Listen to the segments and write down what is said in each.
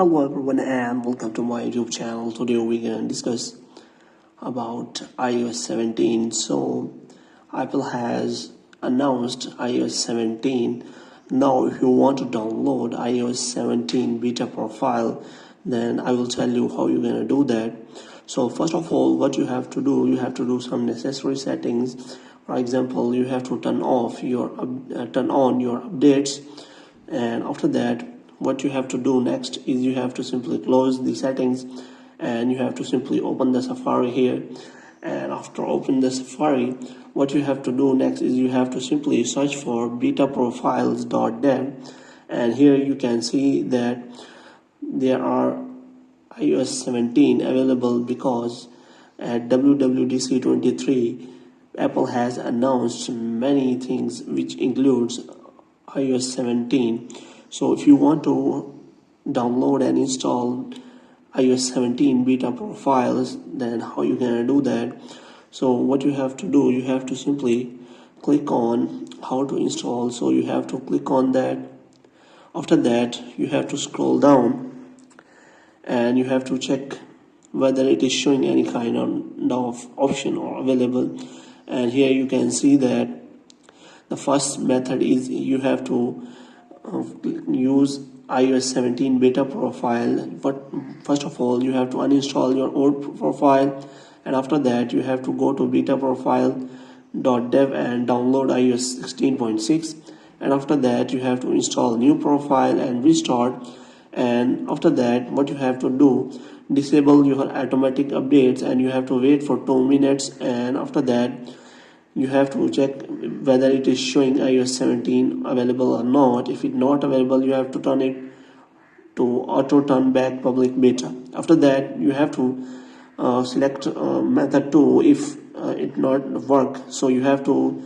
Hello everyone and welcome to my YouTube channel. Today we're gonna discuss about iOS 17. So Apple has announced iOS 17. Now if you want to download iOS 17 beta profile, then I will tell you how you're gonna do that. So first of all, what you have to do some necessary settings. For example, you have to turn on your updates, and after that what you have to do next is you have to simply close the settings and you have to simply open the Safari here. And after opening the Safari, what you have to do next is you have to simply search for betaprofiles.dev, and here you can see that there are iOS 17 available because at WWDC 23 Apple has announced many things which includes iOS 17. So if you want to download and install iOS 17 beta profiles, then how you gonna do that? So what you have to do, you have to simply click on how to install. So you have to click on that. After that you have to scroll down and you have to check whether it is showing any kind of option or available. And here you can see that the first method is you have to use iOS 17 beta profile. But first of all, you have to uninstall your old profile, and after that you have to go to betaprofile.dev and download iOS 16.6, and after that you have to install new profile and restart. And after that what you have to do, disable your automatic updates and you have to wait for 2 minutes, and after that you have to check whether it is showing iOS 17 available or not. If it's not available, you have to turn it to auto turn back public beta. After that you have to select method 2 if it not work. So you have to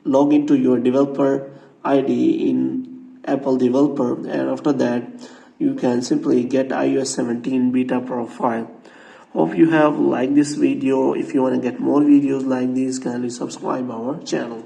log into your developer ID in Apple developer, and after that you can simply get iOS 17 beta profile. Hope you have liked this video. If you want to get more videos like this, kindly subscribe our channel.